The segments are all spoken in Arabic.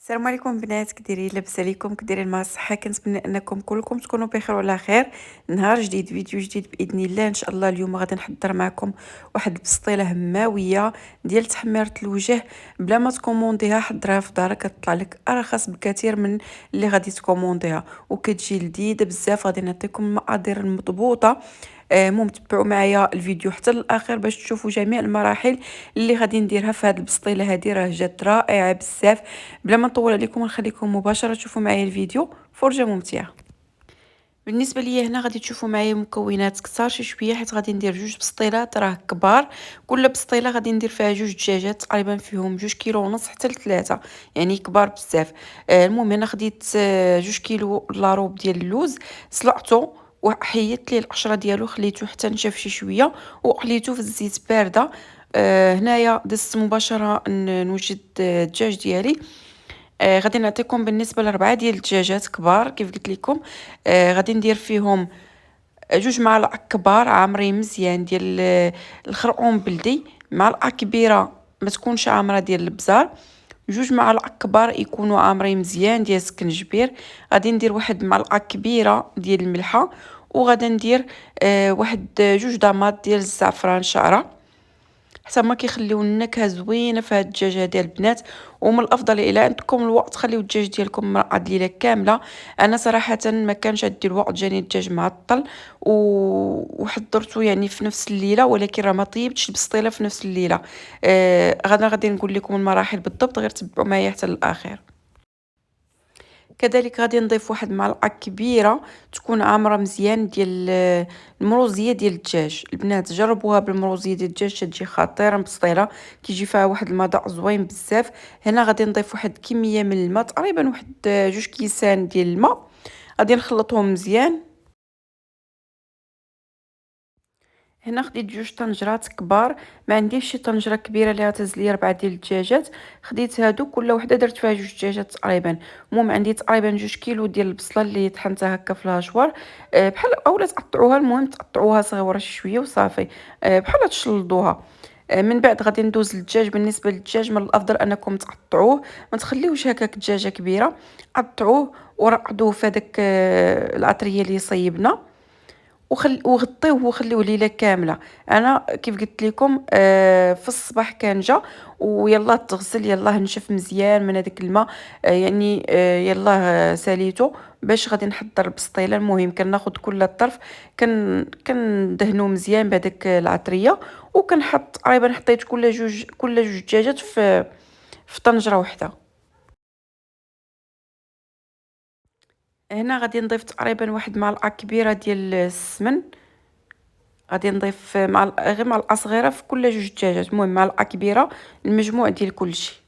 السلام عليكم بنات، كديرين؟ لاباس عليكم؟ كديرين مع الصحه؟ كنتمنى انكم كلكم تكونوا بخير وعلى خير. نهار جديد، فيديو جديد باذن الله. ان شاء الله اليوم غادي نحضر معكم واحد البسطيله هماويه ديال تحميره الوجه بلا ما تكومونديها. حضرها في دارك، كتطلع لك ارخص بكثير من اللي غادي تكومونديها وكتجي لذيذه بزاف. غادي نعطيكم المقادير المضبوطه. المهم تبعوا معايا الفيديو حتى للاخر باش تشوفوا جميع المراحل اللي غادي نديرها في هذه البسطيله. هذه راه جات رائعه بزاف. بلا ما نطول عليكم نخليكم مباشره تشوفوا معايا الفيديو، فرجه ممتعه. بالنسبه ليا هنا غادي تشوفوا معايا مكونات كثار شي شويه، حيت غادي ندير جوج بسطيلات راه كبار. كل بسطيله غادي ندير فيها جوج دجاجات تقريبا فيهم 2 كيلو ونص حتى ل3، يعني كبار بزاف. المهم هنا خديت 2 كيلو الا روب ديال اللوز، سلقته وحيدت ليه القشره ديالو، خليته حتى نشف شي شويه وقليته في الزيت بارده. هنايا دزت مباشره نوجد الدجاج ديالي. غادي نعطيكم بالنسبه لربعه ديال الدجاجات كبار كيف قلت لكم. غادي ندير فيهم 2 معالق كبار عامرين مزيان ديال الخرقوم بلدي، معلقه كبيره ما تكونش عامره ديال البزار، 2 معالق كبار يكونوا عامرين مزيان ديال السكنجبير. غادي ندير واحد معلقه كبيره ديال الملحه، وغادي ندير واحد 2 ضمات ديال الزعفران شعره، حتى ما كيخليو النكهه زوينه في هاد الدجاجه ديال البنات. ومن الافضل الى عندكم الوقت خليو الدجاج ديالكم مرقد ليله كامله. انا صراحه ما كانش عندي الوقت، جاني الدجاج معطل وحضرته يعني في نفس الليله، ولكن راه ما طيبتش البسطيله في نفس الليله. غادي نقول لكم المراحل بالضبط، غير تبعوا معايا حتى الاخر. كذلك غادي نضيف واحد معلقه كبيره تكون عامره مزيان ديال المروزيه ديال الدجاج. البنات جربوها بالمروزيه ديال الدجاج، تجي خطيره مبسطيله، كيجي فيها واحد المذاق زوين بزاف. هنا غادي نضيف واحد كميه من الماء، تقريبا واحد 2 كيسان ديال الماء، غادي نخلطهم مزيان. هنا خديت 2 طنجرات كبار، ما عنديش شي طنجره كبيره اللي غتهز ليا 4 ديال الدجاجات. خديت هادو كل وحده درت فيها 2 دجاجات تقريبا. المهم عندي تقريبا 2 كيلو ديال البصله اللي طحنتها هكا في الهشوار. بحال اولا تقطعوها، المهم تقطعوها صغيره شي شويه وصافي. بحال تشلضوها. من بعد غادي ندوز للدجاج. بالنسبه للدجاج من الافضل انكم تقطعوه، ما تخليوش هكاك دجاجه كبيره. قطعوه ورقدوه في هذاك العطريه اللي صيبنا، وغطيوه وخليوه ليله كامله. انا كيف قلت لكم في الصباح كان جا ويلا تغسل، يلا نشف مزيان من هذاك الماء. يعني يلا ساليته باش غادي نحضر البسطيله. المهم كناخذ كل طرف، كندهنو مزيان بهذاك العطريه، وكنحط تقريبا حطيت كل جوج دجاجات في طنجره واحده. هنا غادي نضيف تقريبا واحد معلقه كبيره ديال السمن. غادي نضيف غير معلقه صغيره في كل جوج دجاجات، المهم معلقه كبيره المجموع ديال كلشي.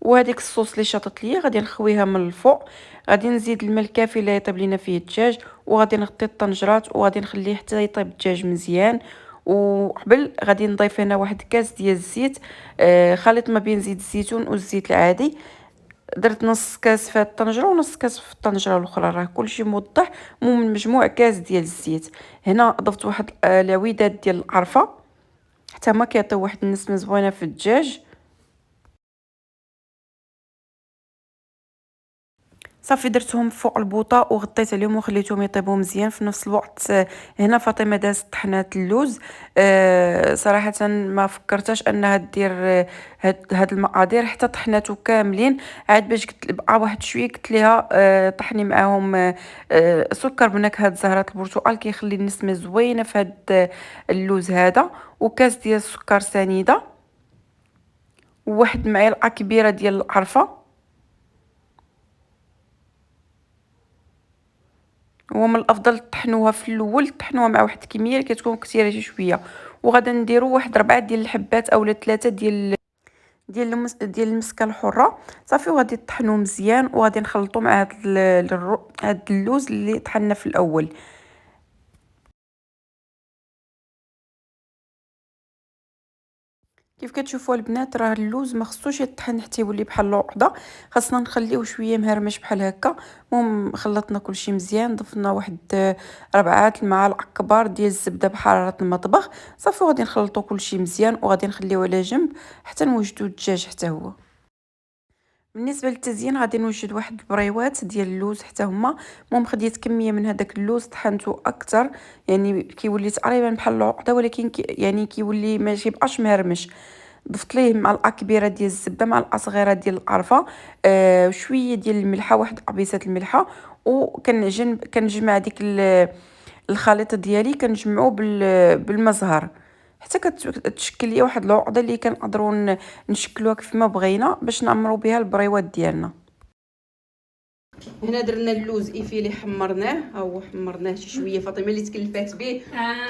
وهذيك الصوص اللي شاطت ليا غادي نخويها من الفوق. غادي نزيد الماء الكافي اللي يطيب لينا فيه الدجاج، وغادي نغطي الطنجرات وغادي نخليه حتى يطيب الدجاج مزيان. وقبل غادي نضيف هنا واحد كاس ديال الزيت، خليط ما بين زيت الزيتون والزيت العادي. درت نص كاس في هاد الطنجره ونص كاس في الطنجره الاخرى، راه كلشي موضح. من مجموع كاس ديال الزيت. هنا ضفت واحد العويدات ديال القرفه، حتى ما كيعطيو واحد النسمه زوينه في الدجاج. صافي درتهم فوق البوطه وغطيت عليهم وخليتهم يطيبوا مزيان في نفس الوقت. هنا فاطمه دازت طحنات اللوز. صراحه ما فكرتش انها دير هاد المقادير حتى طحناتو كاملين. عاد باش قلت بقى واحد شويه قلت ليها طحني معاهم سكر بنكهه زهره البرتقال، كيخلي النسمه زوينه في هاد اللوز هذا. وكاس ديال السكر سنيده، وواحد معلقه كبيره ديال القرفه. هو من الافضل طحنوها في الاول، طحنوها مع واحد الكميه اللي كتكون كثيره شي شويه. وغادا نديروا واحد 4 الحبات اولا 3 ديال المسكه الحره. صافي وغادي طحنوا مزيان وغادي نخلطوا مع هاد اللوز اللي طحنا في الاول. كيف كتشوفوا البنات راه اللوز ما خصوش يطحن حتى يولي بحال العقده، خاصنا نخليوه شويه مهرمش بحال هكا. المهم خلطنا كلشي مزيان، ضفنا واحد 4 المعالق كبار ديال الزبده بحراره المطبخ. صافي وغادي نخلطوا كلشي مزيان وغادي نخليوه على جنب حتى نوجدوا الدجاج حتى هو. بالنسبه للتزيين غادي نوجد واحد البريوات ديال اللوز حتى هما. المهم خديت كميه من هذاك اللوز طحنته اكثر، يعني كيولي تقريبا بحال العقده، ولكن يعني كيولي ما يبقاش مهرمش. ضفت ليه معلقه كبيره ديال الزبده، معلقه صغيره ديال القرفه، شويه ديال الملحه، واحد قبيصه الملحه. كنجمع ديك الخليط ديالي كنجمعو بالمزهر حتى كتشكل لي واحد العقده اللي كنقدروا نشكلوها كيف ما بغينا باش نعمروا بها البريوات ديالنا. هنا درنا اللوز ايفيلي حمرناه، ها هو حمرناه شي شويه فاطمه اللي تكلفات به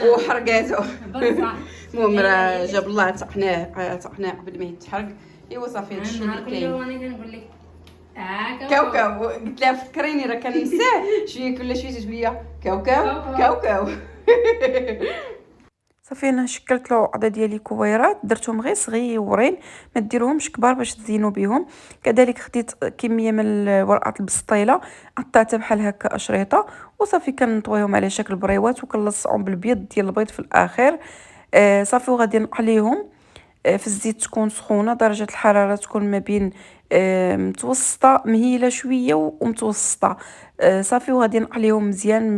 وحرقاته بصح. المهم راه جاب الله طحناه قبل ما يتحرق. ايوا صافي هادشي اللي كاين. انا كنقول لك كاوكاو، قلت لها فكريني راه كننساه شويه كل شويه تقول لي كاوكاو كاوكاو. صافي انا شكلت العقده ديالي كويرات، درتهم غير صغيورين، ما ديروهمش كبار باش تزينوا بهم. كذلك خديت كميه من ورقات البسطيله، قطعتها بحال هكا اشريطه، وصافي كنطويهم على شكل بريوات وكنلصقهم بالبيض ديال البيض في الاخر. صافي وغادي نقليهم في الزيت تكون سخونه، درجه الحراره تكون ما بين متوسطه مهيله شويه ومتوسطه. صافي وغادي نقليهم مزيان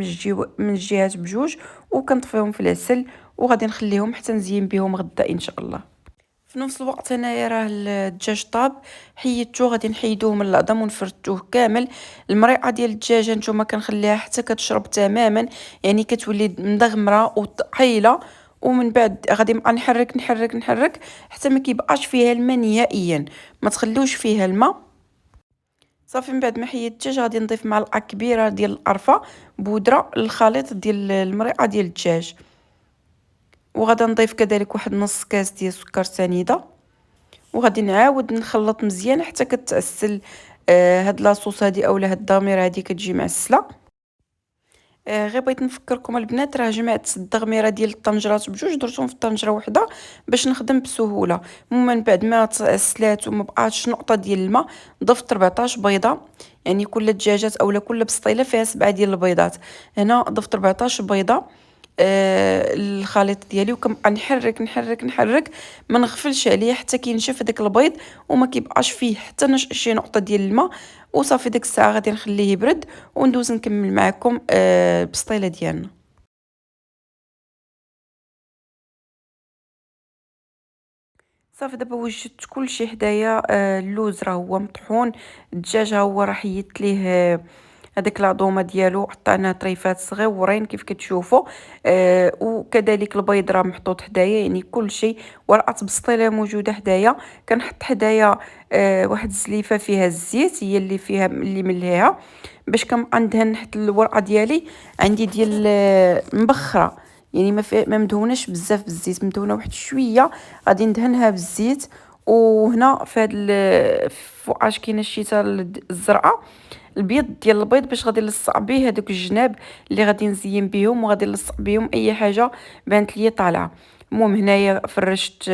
من الجهات بجوج، وكنطفيهم في العسل وغادي نخليهم حتى نزين بهم غدا ان شاء الله. في نفس الوقت انايا راه الدجاج طاب، حيدته غادي نحيدوه من العظم ونفردوه كامل. المريقه ديال الدجاجه نتوما كنخليها حتى كتشرب تماما، يعني كتولي مدغمره وطحيله، ومن بعد غادي نبقى نحرك نحرك نحرك حتى ما كيبقاش فيها الماء نهائيا، ما تخلوش فيها الماء. صافي من بعد ما حيدت الدجاج غادي نضيف معلقه كبيره ديال القرفه بودره للخليط ديال المريقه ديال الدجاج، وغادي نضيف كذلك واحد نص كاس ديال السكر سنيده، وغادي نعاود نخلط مزيان حتى كتعسل. هاد لاصوص هادي اولا هاد الضميره هادي كتجي معسله. غير بغيت نفكركم البنات راه جمعت الدغميره ديال الطنجرات بجوج، درتهم في طنجره وحده باش نخدم بسهوله. من بعد ما تعسلات وما بقاتش نقطه ديال الماء، ضفت 14 بيضه، يعني كل دجاجات اولا كل بسطيله فيها 7 ديال البيضات. هنا ضفت 14 بيضه الخليط ديالي، وكنبقى نحرك نحرك نحرك، ما نغفلش عليه حتى كينشف هذاك البيض وما كيبقاش فيه حتى شي نقطه ديال الماء. وصافي ديك الساعه غادي نخليه يبرد وندوز نكمل معكم البسطيله ديالنا. صافي دابا وجدت كلشي حدايا. اللوز راه هو مطحون، الدجاج ها هو راه حيدت ليه هذاك العظومه ديالو، قطعناه طريفات صغيورين كيف كتشوفوا. وكذلك البيض راه محطوط حدايا، يعني كلشي. ورقه بسطيله موجوده حدايا، كنحط حدايا واحد الزليفه فيها الزيت، هي اللي فيها اللي مليها، باش كنبقى ندهن حتى الورقه ديالي عندي ديال مبخره، يعني ما مدهوناش بزاف بالزيت، مدهونه واحد شويه، غادي ندهنها بالزيت. وهنا في هاد فوقاش كاينه الشيته الزرقاء، البيض ديال البيض باش غادي نلصق به هذوك الجناب اللي غادي نزين بهم، وغادي نلصق بهم اي حاجه بانت لي طالعه. المهم هنايا فرشت.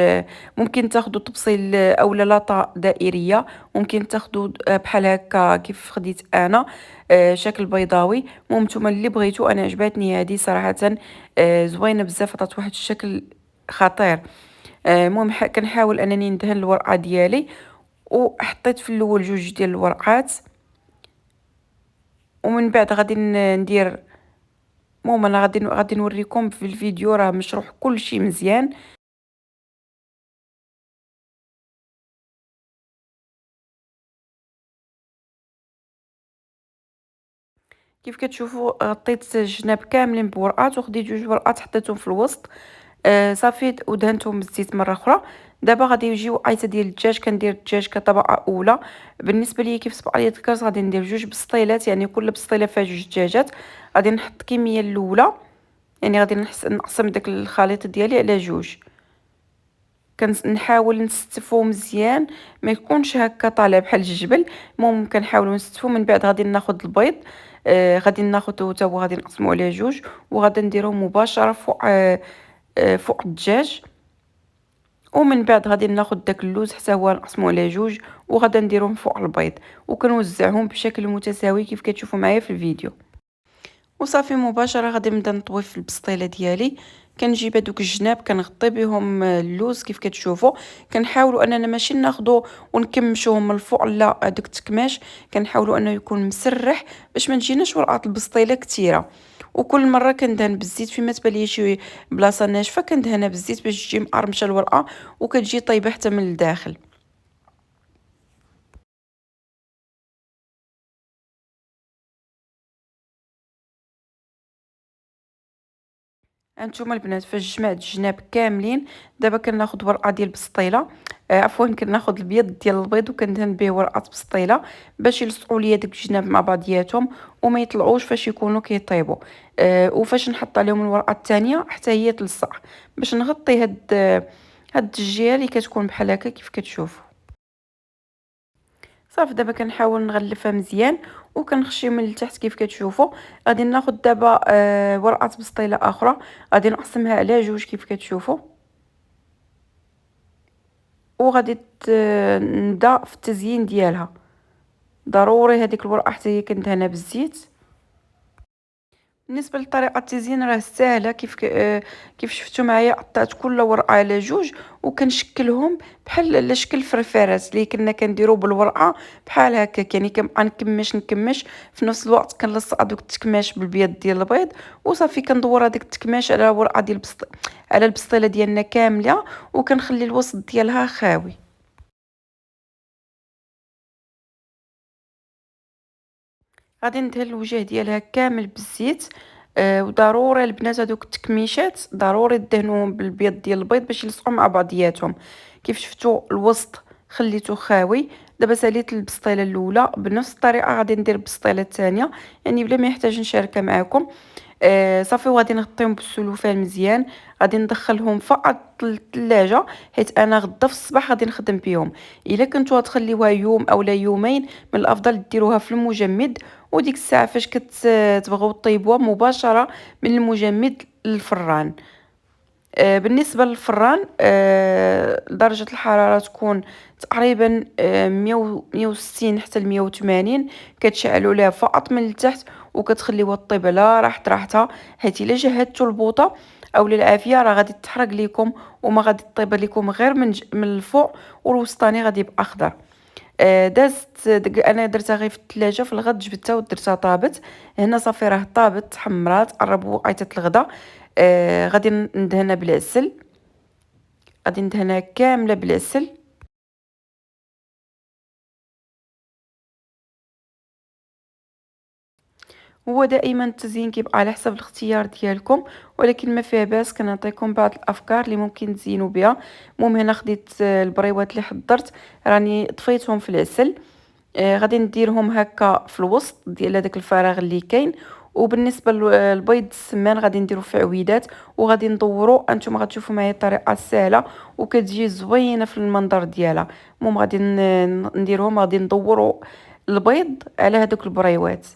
ممكن تاخذوا طبسيل اولا لاطه دائريه، ممكن تاخذوا بحال هكا كيف خديت انا شكل بيضاوي. المهم نتوما اللي بغيتو، انا عجباتني هذه صراحه زوينه بزاف، عطات واحد الشكل خطير. المهم كنحاول انني ندهن الورقه ديالي، وحطيت في الاول جوج ديال الورقات، ومن بعد غادي ندير. المهم انا غادي نوريكم في الفيديو راه مشروح كل شيء مزيان. كيف كتشوفوا غطيت الجناب كاملين بورقات، وخديت جوج ورقات حطيتهم في الوسط. صافي ودهنتهم بالزيت مره اخرى. دابا غادي يجيو عيطه ديال الدجاج، كندير الدجاج كطبقه اولى. بالنسبه لي كيف سبق لي ذكرت غادي ندير جوج بسطيلات، يعني كل بسطيله فيها جوج دجاجات. غادي نحط كميه الاولى، يعني غادي نقسم داك الخليط ديالي على جوج. كنحاول نستفو مزيان، ما يكونش هكا طالع بحال الجبل. المهم كنحاولوا نستفو. من بعد غادي ناخذ البيض، غادي ناخذ حتى هو غادي نقسمو على جوج، وغادي نديرو مباشره فوق فوق الدجاج. ومن بعد غادي ناخد داك اللوز حتى هو نقسمو على جوج، وغادا نديرهم فوق البيض وكنوزعهم بشكل متساوي كيف كتشوفوا معايا في الفيديو. وصافي مباشره غادي نبدا نطوي في البسطيله ديالي. كنجيب هذوك الجناب كنغطي بهم اللوز كيف كتشوفوا. كنحاولوا اننا ماشي ناخذو ونكمشوهم من الفوق، لا هذوك التكماش كنحاولوا انه يكون مسرح باش ما تجيناش ورقات البسطيله كثيره. وكل مره كندهن بالزيت فيما تبان لي شي بلاصه ناشفه كندهنها بالزيت باش تجي مقرمشه الورقه وكتجي طيبه حتى من الداخل. هانتوما البنات فاش جمعت الجناب كاملين، دابا كناخد ورقه ديال البسطيله، عفوا كناخد البيض ديال البيض وكندهن به ورقه بسطيله باش يلصقوا ليا داك الجناب مع بعضياتهم وما يطلعوش فاش يكونوا كيطيبوا. وفاش نحط عليهم الورقه الثانيه حتى هي تلصق باش نغطي هاد الجهه اللي كتكون بحال هكا كيف كتشوفوا. صافي دابا كنحاول نغلفها مزيان وكنخشي من التحت كيف كتشوفوا. غادي ناخذ دابا ورقه بسطيله اخرى، غادي نقسمها على جوج كيف كتشوفوا، وغادي نبدا في التزيين ديالها. ضروري هذيك الورقه حتى هي كندهنها بالزيت. بالنسبه لطريقه التزيين راه ساهله كيف شفتوا معايا. قطعت كل ورقه على جوج وكنشكلهم بحال على شكل فرفارات اللي كنا كنديروا بالورقه بحال هكاك، يعني كنبقى نكمش في نفس الوقت كنلصق هذوك التكماش بالبيض ديال البيض. وصافي كندور هذاك التكماش على ورقه ديال على البسطيله ديالنا كامله وكنخلي الوسط ديالها خاوي. غادي ندهن الوجه ديالها كامل بالزيت. وضروري البنات هذوك التكميشات ضروري دهنوهم بالبيض ديال البيض باش يلصقوا مع بعضياتهم. كيف شفتوا الوسط خليته خاوي. دابا ساليت البسطيله الاولى بنفس الطريقه غادي ندير البسطيله الثانيه، يعني بلا ما يحتاج نشاركها معكم. صافي وغادي نغطيهم بالسلوفان مزيان. غادي ندخلهم فقط للثلاجه حيت انا غدا في الصباح غادي نخدم بهم. الا كنتو غتخليوها يوم اولا يومين من الافضل ديروها في المجمد، وديك الساعه فاش كتبغيو طيبوها مباشره من المجمد للفران. بالنسبة للفران درجة الحرارة تكون تقريبا 160 حتى 180. كتشعلوا ليها فقط من التحت وكتخليوها طيب على راحتها، حيت الا جهدتوا البوطة او العافية راه غادي تحرق ليكم وما غادي طيب ليكم غير من الفوق، والوسطاني غادي يبقى خضر. انا درتها غير في الثلاجه، في الغد جبدتها ودرتها طابت. هنا صافي راه طابت حمرات قرب وقيته الغدا. غادي ندهنها بالعسل، غادي ندهنها كامله بالعسل. هو دائما التزيين كيبقى على حسب الاختيار ديالكم، ولكن ما فيها باس كنعطيكم بعض الافكار اللي ممكن تزينوا بها. المهم هنا خديت البريوات اللي حضرت راني طفيتهم في العسل. غادي نديرهم هكا في الوسط ديال هذاك الفراغ اللي كاين. وبالنسبه للبيض السمان غادي نديرو في عويدات وغادي ندورو. انتم غتشوفوا معايا الطريقه السهله وكتجي زوينه في المنظر ديالها. المهم غادي نديرهم، غادي ندورو البيض على هذوك البريوات.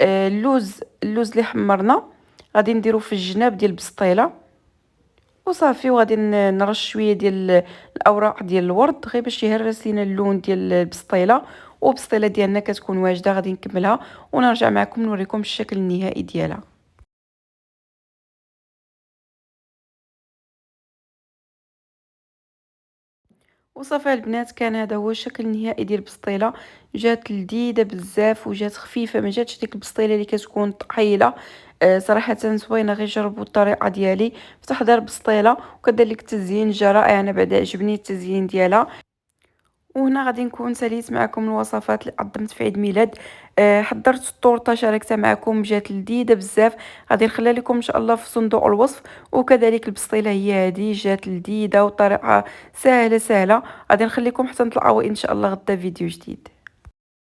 اللوز اللي حمرنا غادي نديرو في الجناب ديال البسطيله وصافي. وغادي نرش شويه ديال الاوراق ديال الورد غير باش يهرس لينا اللون ديال البسطيله. وبسطيله ديالنا كتكون واجده غادي نكملها ونرجع معكم نوريكم الشكل النهائي ديالها. وصافي البنات كان هذا هو الشكل النهائي ديال البسطيله. جات لذيذه بزاف وجات خفيفه، ما جاتش ديك البسطيله اللي كتكون ثقيله. صراحه زوينه، غير جربوا الطريقه ديالي في تحضير البسطيله وكذلك التزيين جا رائع. انا بعدا عجبني التزيين ديالها. وهنا غادي نكون ساليت معكم الوصفات اللي قدمت في عيد ميلاد. حضرت الطورطه شاركتها معكم، جات لذيذه بزاف. غادي نخليها لكم ان شاء الله في صندوق الوصف. وكذلك البسطيله هي هذه جات لذيذه وطريقه سهله. غادي نخليكم حتى نتلاقاو ان شاء الله غدا فيديو جديد.